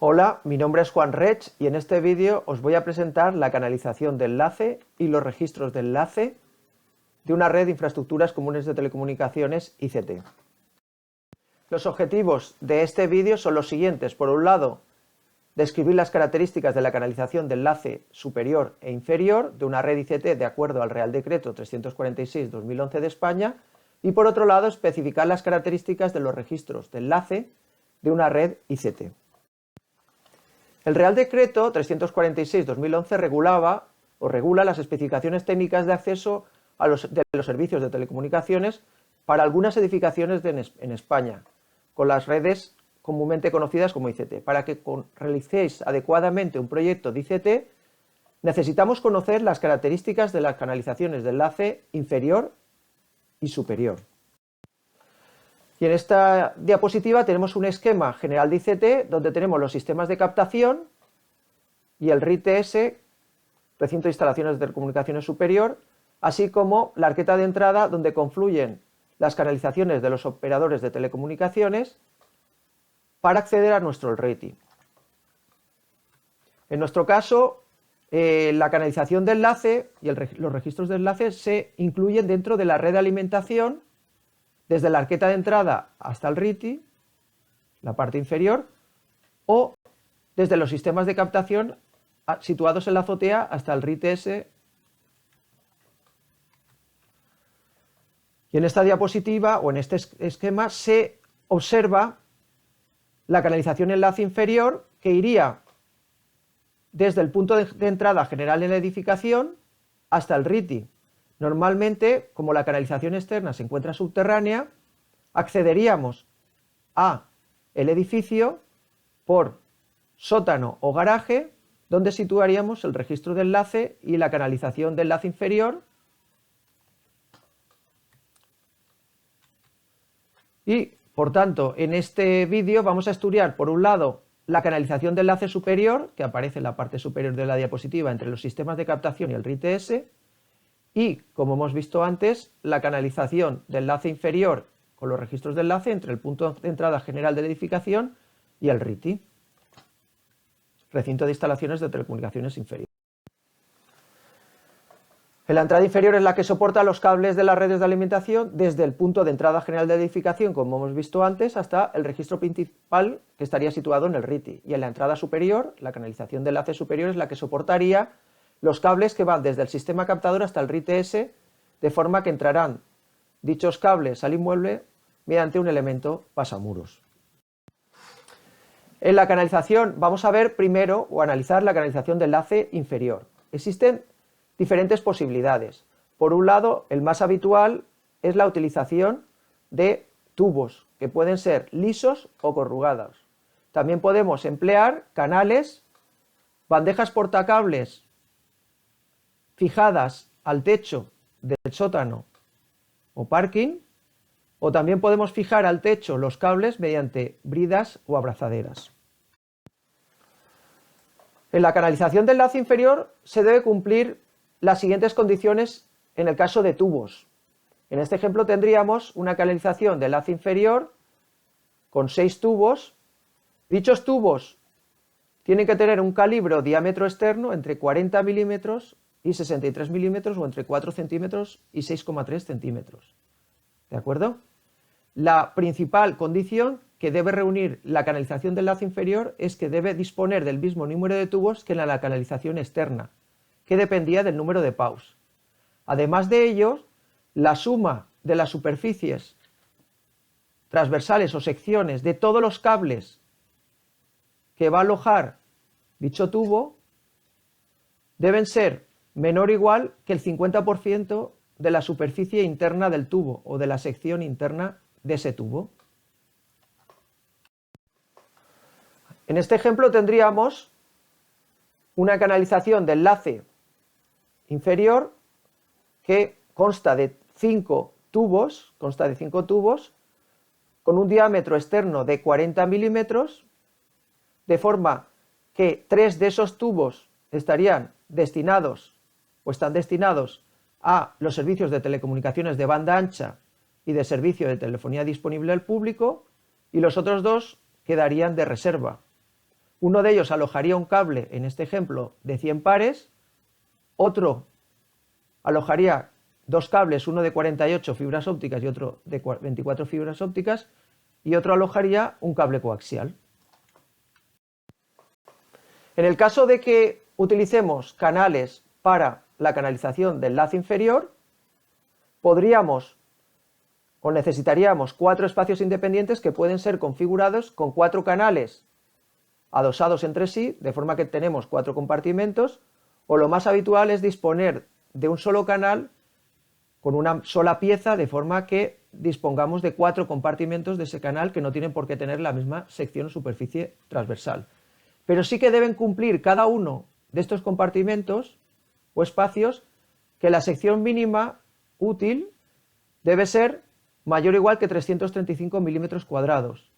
Hola, mi nombre es Juan Rech y en este vídeo os voy a presentar la canalización de enlace y los registros de enlace de una red de infraestructuras comunes de telecomunicaciones ICT. Los objetivos de este vídeo son los siguientes. Por un lado, describir las características de la canalización de enlace superior e inferior de una red ICT de acuerdo al Real Decreto 346/2011 de España y por otro lado, especificar las características de los registros de enlace de una red ICT. El Real Decreto 346/2011 regula las especificaciones técnicas de acceso de los servicios de telecomunicaciones para algunas edificaciones en España, con las redes comúnmente conocidas como ICT. Para que realicéis adecuadamente un proyecto de ICT, necesitamos conocer las características de las canalizaciones de enlace inferior y superior. Y en esta diapositiva tenemos un esquema general de ICT donde tenemos los sistemas de captación y el RITS, recinto de instalaciones de telecomunicaciones superior, así como la arqueta de entrada donde confluyen las canalizaciones de los operadores de telecomunicaciones para acceder a nuestro RITI. En nuestro caso, la canalización de enlace y los registros de enlace se incluyen dentro de la red de alimentación desde la arqueta de entrada hasta el RITI, la parte inferior, o desde los sistemas de captación situados en la azotea hasta el RITS. Y en esta diapositiva o en este esquema se observa la canalización enlace inferior que iría desde el punto de entrada general en la edificación hasta el RITI. Normalmente, como la canalización externa se encuentra subterránea, accederíamos a el edificio por sótano o garaje, donde situaríamos el registro de enlace y la canalización de enlace inferior. Y, por tanto, en este vídeo vamos a estudiar, por un lado, la canalización de enlace superior, que aparece en la parte superior de la diapositiva entre los sistemas de captación y el RITS, y, como hemos visto antes, la canalización de enlace inferior con los registros de enlace entre el punto de entrada general de la edificación y el RITI, recinto de instalaciones de telecomunicaciones inferior. En la entrada inferior es la que soporta los cables de las redes de alimentación desde el punto de entrada general de la edificación, como hemos visto antes, hasta el registro principal que estaría situado en el RITI. Y en la entrada superior, la canalización de enlace superior es la que soportaría los cables que van desde el sistema captador hasta el RITS, de forma que entrarán dichos cables al inmueble mediante un elemento pasamuros. En la canalización vamos a ver primero o analizar la canalización de enlace inferior. Existen diferentes posibilidades. Por un lado, el más habitual es la utilización de tubos, que pueden ser lisos o corrugados. También podemos emplear canales, bandejas portacables fijadas al techo del sótano o parking, o también podemos fijar al techo los cables mediante bridas o abrazaderas. En la canalización del enlace inferior se debe cumplir las siguientes condiciones en el caso de tubos. En este ejemplo tendríamos una canalización de enlace inferior con 6 tubos. Dichos tubos tienen que tener un calibre o diámetro externo entre 40 milímetros y 63 milímetros o entre 4 centímetros y 6,3 centímetros. ¿De acuerdo? La principal condición que debe reunir la canalización del enlace inferior es que debe disponer del mismo número de tubos que la canalización externa, que dependía del número de PAUs. Además de ello, la suma de las superficies transversales o secciones de todos los cables que va a alojar dicho tubo deben ser menor o igual que el 50% de la superficie interna del tubo o de la sección interna de ese tubo. En este ejemplo tendríamos una canalización de enlace inferior que consta de 5 tubos con un diámetro externo de 40 milímetros, de forma que 3 de esos tubos estarían destinados o están destinados a los servicios de telecomunicaciones de banda ancha y de servicio de telefonía disponible al público, y los otros 2 quedarían de reserva. Uno de ellos alojaría un cable, en este ejemplo, de 100 pares, otro alojaría dos cables, uno de 48 fibras ópticas y otro de 24 fibras ópticas, y otro alojaría un cable coaxial. En el caso de que utilicemos canales para la canalización del enlace inferior, podríamos o necesitaríamos 4 espacios independientes que pueden ser configurados con 4 canales adosados entre sí, de forma que tenemos 4 compartimentos, o lo más habitual es disponer de un solo canal con una sola pieza, de forma que dispongamos de 4 compartimentos de ese canal que no tienen por qué tener la misma sección o superficie transversal. Pero sí que deben cumplir cada uno de estos compartimentos o espacios que la sección mínima útil debe ser mayor o igual que 335 milímetros cuadrados,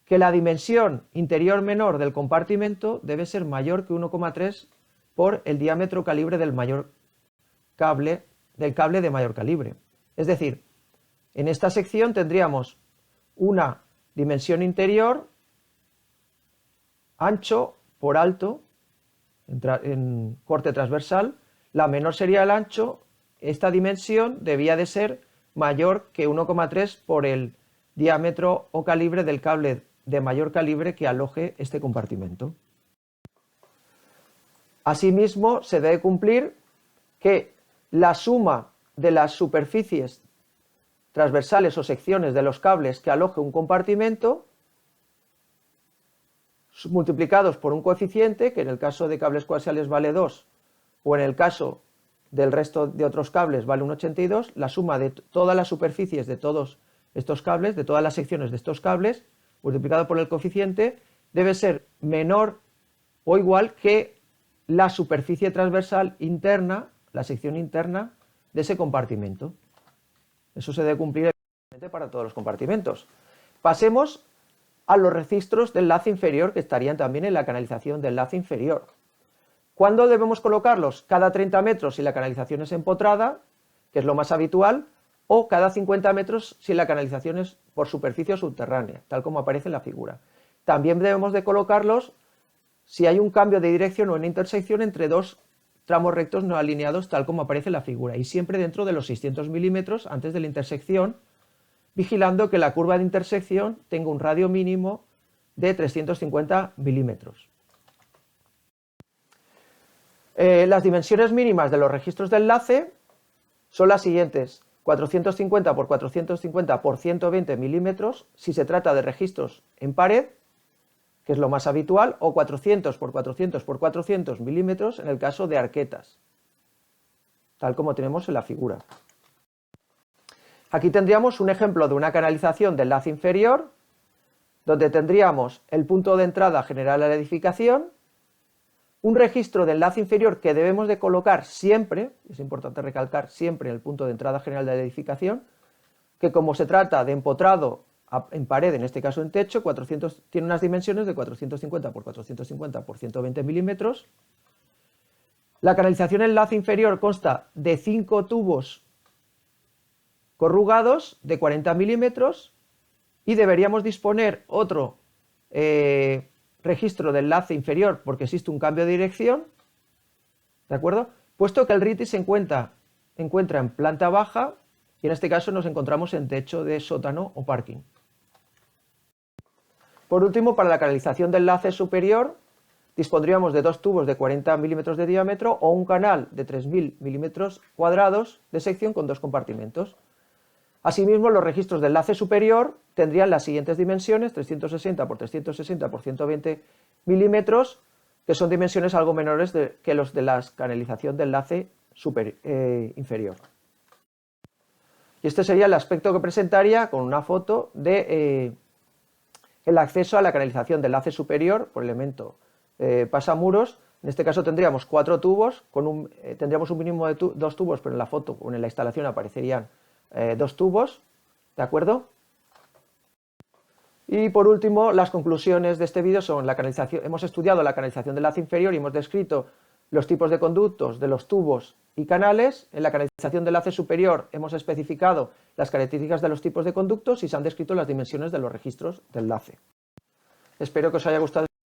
que la dimensión interior menor del compartimento debe ser mayor que 1,3 por el diámetro calibre del cable de mayor calibre. Es decir, en esta sección tendríamos una dimensión interior ancho por alto en corte transversal, la menor sería el ancho, esta dimensión debía de ser mayor que 1,3 por el diámetro o calibre del cable de mayor calibre que aloje este compartimento. Asimismo, se debe cumplir que la suma de las superficies transversales o secciones de los cables que aloje un compartimento multiplicados por un coeficiente, que en el caso de cables coaxiales vale 2, o en el caso del resto de otros cables vale un 82, la suma de todas las superficies de todos estos cables, de todas las secciones de estos cables, multiplicado por el coeficiente, debe ser menor o igual que la superficie transversal interna, la sección interna de ese compartimento. Eso se debe cumplir para todos los compartimentos. Pasemos a los registros del enlace inferior, que estarían también en la canalización del enlace inferior. ¿Cuándo debemos colocarlos? Cada 30 metros si la canalización es empotrada, que es lo más habitual, o cada 50 metros si la canalización es por superficie subterránea, tal como aparece en la figura. También debemos de colocarlos si hay un cambio de dirección o una intersección entre dos tramos rectos no alineados, tal como aparece en la figura, y siempre dentro de los 600 milímetros antes de la intersección, vigilando que la curva de intersección tenga un radio mínimo de 350 milímetros. Las dimensiones mínimas de los registros de enlace son las siguientes: 450 por 450 por 120 milímetros si se trata de registros en pared, que es lo más habitual, o 400 por 400 por 400 milímetros en el caso de arquetas, tal como tenemos en la figura. Aquí tendríamos un ejemplo de una canalización del enlace inferior, donde tendríamos el punto de entrada general a la edificación, un registro del enlace inferior que debemos de colocar siempre, es importante recalcar siempre en el punto de entrada general de la edificación, que como se trata de empotrado en pared, en este caso en techo, tiene unas dimensiones de 450 por 450 por 120 milímetros. La canalización en enlace inferior consta de 5 tubos corrugados de 40 milímetros y deberíamos disponer otro registro de enlace inferior porque existe un cambio de dirección, ¿de acuerdo? Puesto que el RITI se encuentra en planta baja y en este caso nos encontramos en techo de sótano o parking. Por último, para la canalización del enlace superior dispondríamos de 2 tubos de 40 milímetros de diámetro o un canal de 3000 milímetros cuadrados de sección con 2 compartimentos. Asimismo, los registros de enlace superior tendrían las siguientes dimensiones: 360 por 360 por 120 milímetros, que son dimensiones algo menores que los de la canalización del enlace inferior. Y este sería el aspecto que presentaría con una foto de el acceso a la canalización del enlace superior por elemento pasamuros. En este caso tendríamos 4 tubos, tendríamos un mínimo de 2 tubos, pero en la foto o en la instalación aparecerían 2 tubos, ¿de acuerdo? Y por último, las conclusiones de este vídeo son: hemos estudiado la canalización del enlace inferior y hemos descrito los tipos de conductos de los tubos y canales. En la canalización del enlace superior hemos especificado las características de los tipos de conductos y se han descrito las dimensiones de los registros de enlace. Espero que os haya gustado.